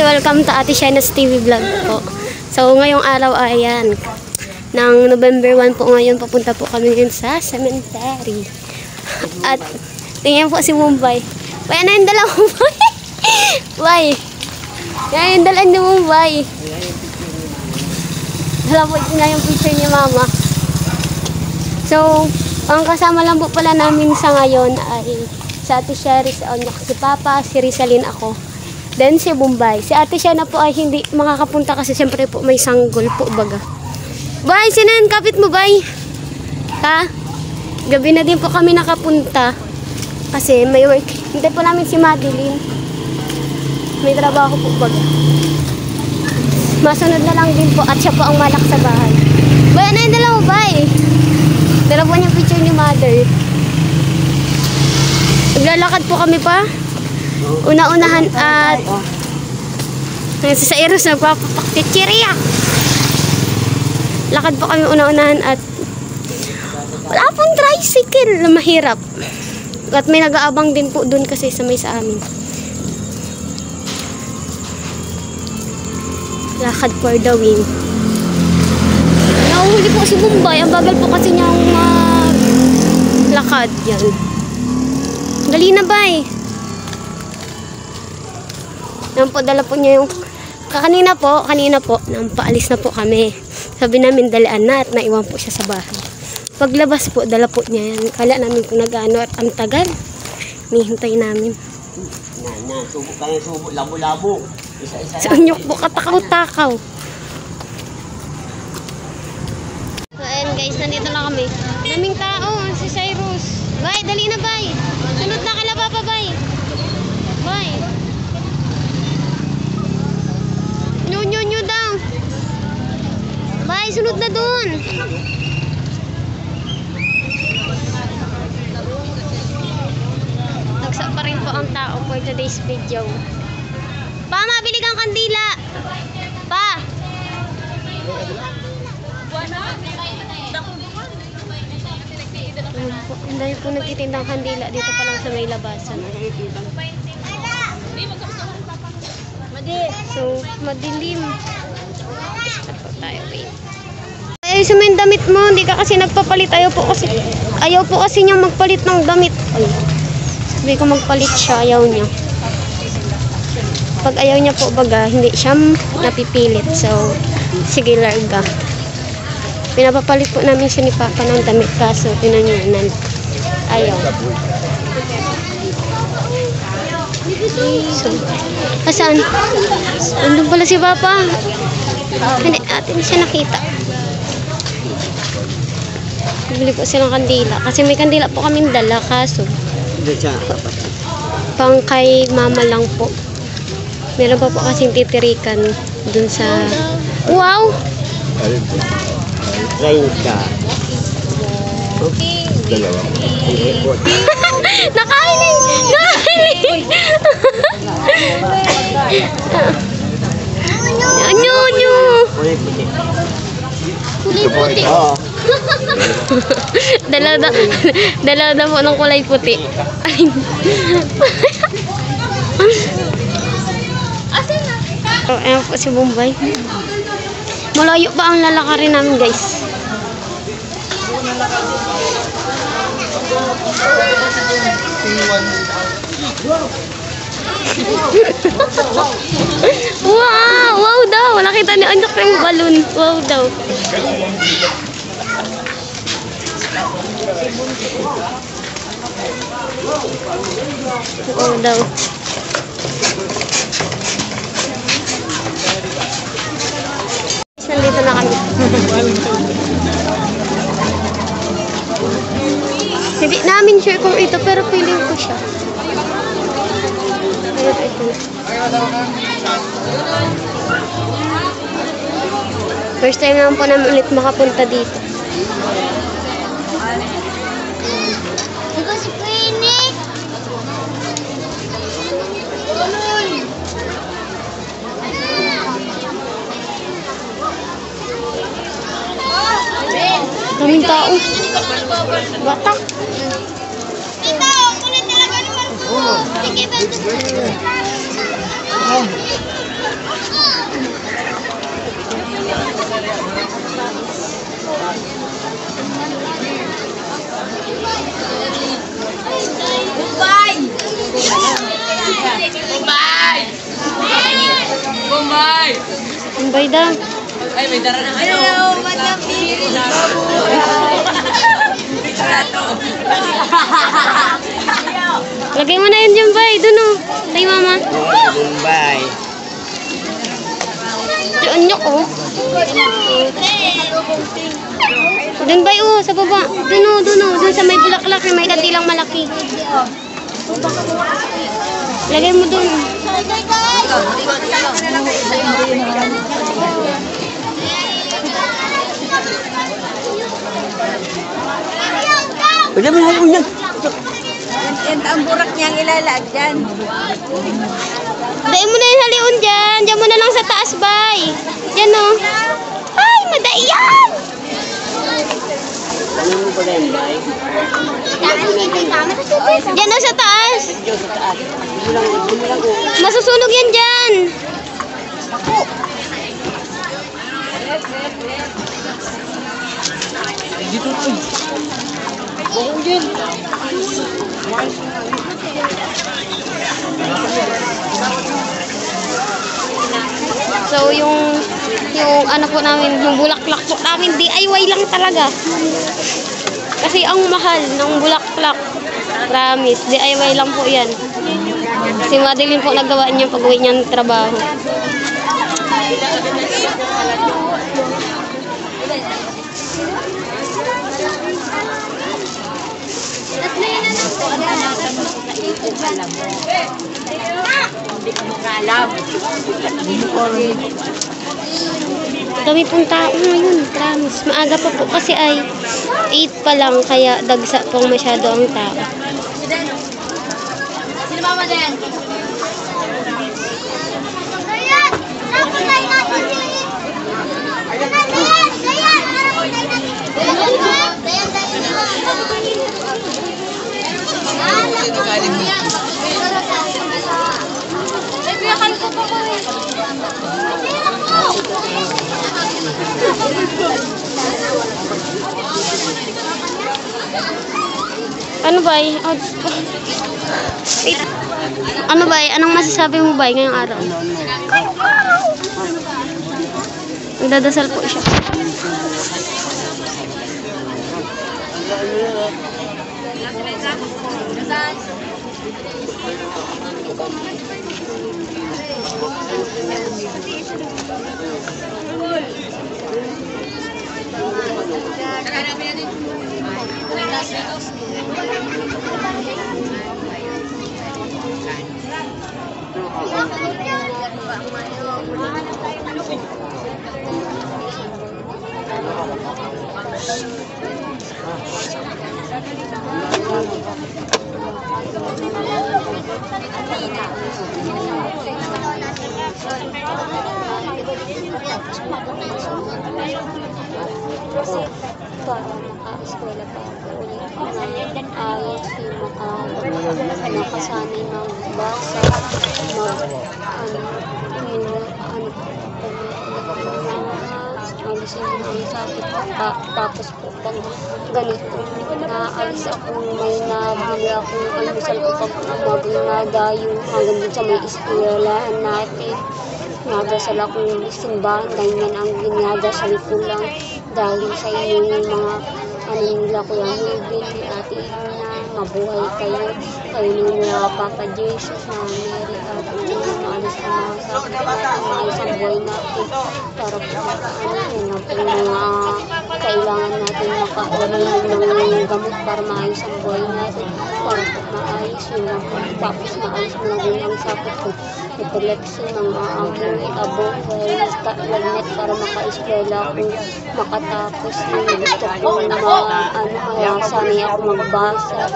welcome to Ate Shana's TV vlog po. So ngayong araw ayan, ng November 1 po ngayon, papunta po kami ngayon sa cemetery. At tingnan po si Mumbai. Bay, ano yung dala mo, Bay? Bay, yan yung dala ni Mumbai. Dala po na yung picture ni Mama. So, ang kasama lang po pala namin sa ngayon ay si Ate Sherry, si Onyok, si Papa, si Rizalyn, ako. Then si Mumbai. Si Ate Shana po ay hindi makakapunta kasi siyempre po may sanggol po baga. Bay, sino kapit mo, Bay? Ha? Gabi na din po kami nakapunta kasi may work. Hintay po namin si Madeline. May trabaho po baga. Masunod na lang din po at siya po ang malak sa bahay. Bay, ano yung dala mo, Bay? Dala po niyang picture ni Mother. Naglalakad po kami pa. Una-unahan at sa Eros nagpapaktichiriya. Lakad po kami una-unahan at wala pong tricycle na mahirap. At may nag-aabang din po dun kasi sa may sa amin. Lakad for the win. Nahuhuli po si Mumbai. Ang bagal po kasi niyang lakad. Yan. Dali na, Bay. Yan po, dala po niya yung kanina po, nang paalis na po kami. Sabi namin dalaan na at naiwan po siya sa bahay. Paglabas po, dala po niya yan. Kala namin kung nag-ano at ang tagal. Nihintay namin. Subok kami, subok, labo-labo. Isa-isa sa Onyok po, katakaw-takaw. So ayan guys, nandito na kami. Daming tao, si Cyrus. Bay, dali na, Bay. Sunod na kala Papa, Bay. Bay. Nyo daw. Bay, sunod na dun. Nagsa pa rin po ang tao for today's video. Pa, mabili kang kandila. Pa. Ang dahil po nagtitindang kandila dito pa lang sa may labasan. So, madilim. Ispat po tayo, wait. Ay, sumay damit mo. Hindi ka kasi nagpapalit. Ayaw po kasi niyang magpalit ng damit. Ay, sabi ko magpalit siya. Ayaw niya. Pag ayaw niya po baga, hindi siya napipilit. So, sige, larga. Pinapapalit po namin siya ni Papa ng damit. Kaso, pinanyanan. Ayaw. So, saan? Andun pala si Papa. Hindi, atin siya nakita. Bili po silang kandila. Kasi may kandila po kaming dala. Kaso, pang kay Mama lang po. Meron pa po kasing titirikan dun sa... Wow! Dalawa. Nakahiling! Nakahiling! Nyo! Kulay puti. Dala na po ng kulay puti. So, ayan po si Mumbai. Malayo pa ang lalakarin namin, guys. Wow! Wow daw! Nakita ni Onyok yung balloon. Wow daw. Wow daw. Nandito na kami. Hindi namin sure kung ito, pero feeling ko siya. Ayun, ito. First time naman po namin ulit makapunta dito. Ito si Queenie! Daming tao. Batak. Tita, kulit talaga naman po. Sige, Jumbay daw. Ay, may dara ng ano. Hello, Madam Pili. Lagay mo na yun, Jumbay. Doon o. Kay mama. Bombay. Diyan nyok o. Doon ba sa baba. Doon o. Doon sa may bulaklak na may katilang malaki. Lagay mo doon. Pwede mo na yan. Yan ang burak niyang ilalag dyan. Dain mo na yung halion dyan. Diyan mo na lang sa taas, bay. Diyan o. Ay, madaiyan! Ano mo pa rin, bay? Diyan o sa taas. Diyo sa taas. Bumulang ko. Masusunog yan dyan. Dito to. Bukong din. So, yung ano po namin, yung bulaklak po namin, DIY lang talaga. Kasi ang mahal ng bulaklak. Promise, DIY lang po yan. Si Madeline po nagawa niya pag-uwi niya ng trabaho. Dami pong tao ngayon, promise. Maaga pa po kasi ay 8 pa lang, kaya dagsa pong masyado ang tao. Sino mama din? Ano ba? Wait. Ano ba? Anong masasabi mo ba ngayong araw? Nagdadasal po siya. Kasi para maka-eskwela pa ako ulit na ayos yung makasanay magbasa, alisin mo yung sakit. Tapos po pag ganito, naalis ako, may nabili akong almusal ko pag nadayo hanggang dun sa may eskwelahan natin. Nadasal akong simbahan, ganyan ang ginadasal ko lang dahil sa inyong mga nila Kuya Melvin, Ate Ina, mabuhay kayo nila Papa Jesus na Mary at maalis ang mga sakit natin, maalis ang buhay natin para po yun na po mga kailangan natin makakuha ng gamot para maayos ang buhay natin, para po maayos yun na po, tapos maayos mo na rin ang sakit ko epilepsy ng aking abo dahil lagnet para maka-eskwela ako makatapos yung gusto ko masanay ako magbasa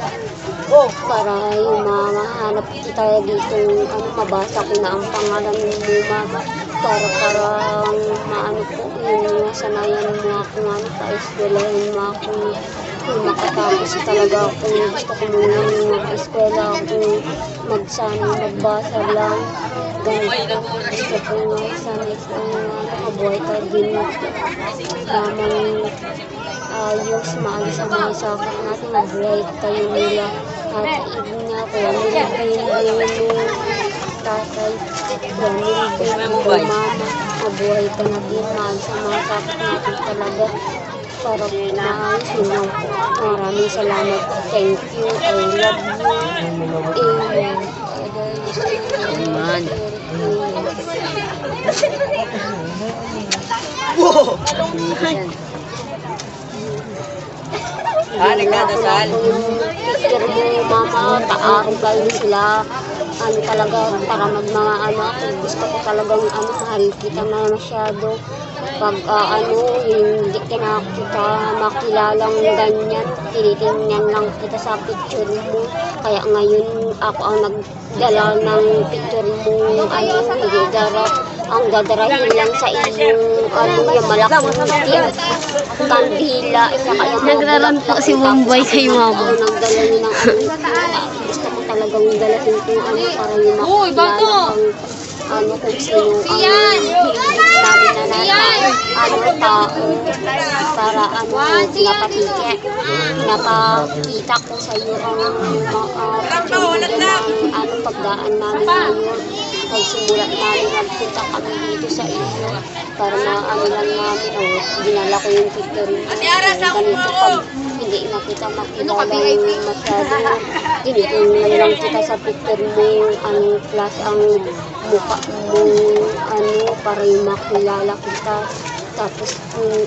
para yung mahanap tayo dito mabasa ko na ang pangalan ng luma para maano po yung sanayan mo ako pa-eskwelahin mo ako makatapos talaga ako gusto ko muna mag-eskwela ako magsanay magbasa lang ganito gusto ko nga sanay ko mabuhay ka din lamang ayos maalis ang mga sakit natin mabuhay kayo nila at ibig nga kaya nila kayo tatay, Ramil din, ikaw mama, mabuhay ka na din, mahal sa mga kapit natin talaga. Para po maayos yun lang po. Maraming salamat po. Thank you. I love you. Amen. Amen. Nagdadasal. Picture mo, mama, paarugal sila. Ano talaga, para mga ano, ako gusto ko talagang mahal kita na masyado. Pag hindi kita makilalang ganyan, tinitingnan lang kita sa picture mo. Kaya ngayon ako ang nagdala ng picture mo, hindi darap. Ang dadarahin lang sa iyong yung malaking kandila. Nagraran po si Bombay kay mama. Nagdala niyo ng Gusto ko talagang dalahin kung para yung makilala kung sino namin na tao para pinapakita ko sa iyo ang pagdaan namin ngayon. Pagsimulat namin nagpunta kami dito sa iyo para lang namin dinala ko yung picture ganito pag hindi na kita makilala masyado tinitingnan lang kita sa picture mo yung klase ang mukha mo para yung makilala kita tapos kung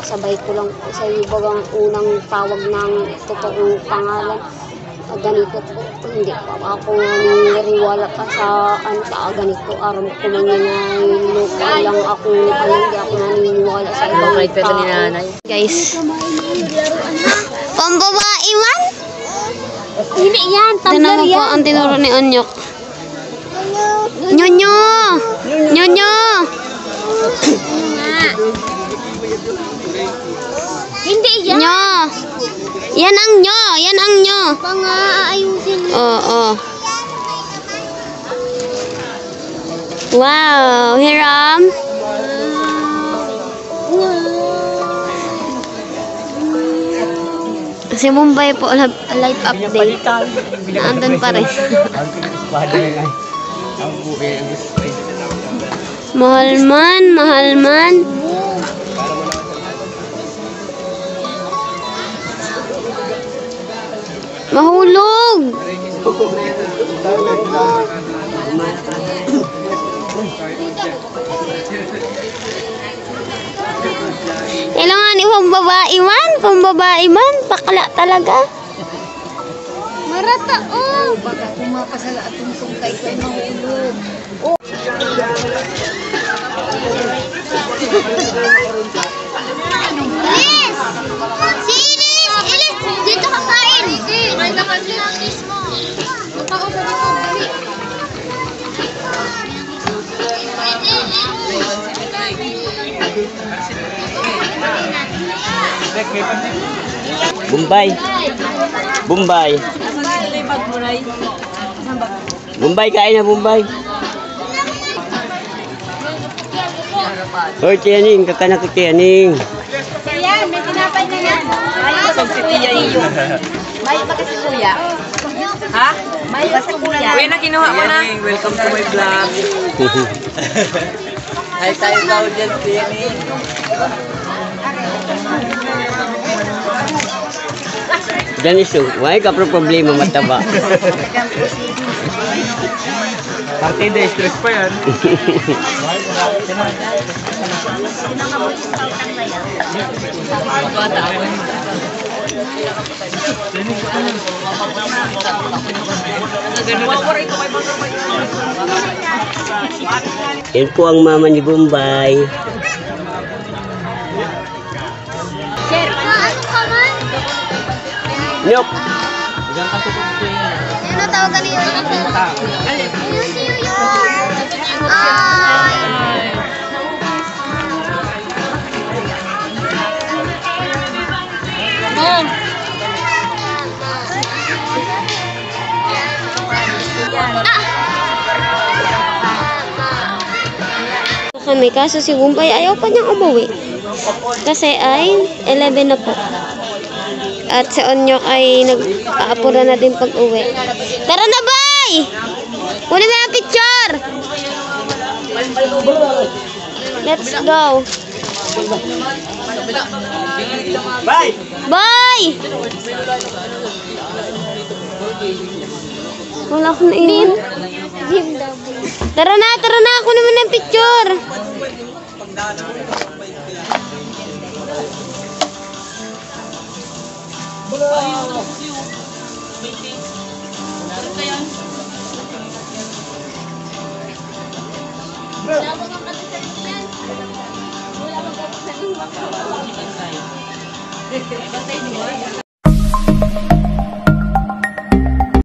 kasabay ko lang sa iyo bagang unang tawag ng totoong pangalan ganito po, hindi pa ako naniniwala pa sa ganito, aram ko man yan lupa lang ako, hindi ako naniniwala sa ibang tao. Guys, Pambabae man? Hindi yan, tumbler yan. Po ang tinuro ni Onyok. Nyonyo! Nyonyo! Hindi yan. Nyo! Yan ang nyo! Yan ang nyo! Pang-aayusin mo. Oo. Wow! Hiram! Si Mumbai po, live update. Andun pa rin. Mahal man, mahal man. Mahulog! Kailangan pambabae man, pakla talaga. Marata, Baka kumapasala at tungtong kay ko'y mahulog. Ilis! Si Ilis! Ilis! Dito ka kain! May nakasli ang Ilis mo. Tao sa dito, dali. Bombay. Bombay. Bombay, kain na Bombay. Hoy, Tiyaning, kakana ko Tiyaning. Yan, may tinapay na yan. May ba si Kuya iyo? May ba si Kuya? Ha? May ba si Kuya? Kuya na kinuha mo na. Welcome to my vlog. Ay tayo daw dyan, Tiyaning. Diyan iso, why ka problema mataba? Partida, stress pa yan. Yan po ang mama ni Bombay. Sir, ano ka man? Nyok! Ano tawagan niyo? Ay! Kami kaso si Bombay ayaw pa niyang umuwi. Kasi ay 11 na po. At si Onyok ay nag-aapura na din pag-uwi. Tara na, bay! Kunin mo yung picture! Let's go. Bye! Bye! Wala akong naiwan. Tara na. Kunin mo na yung picture.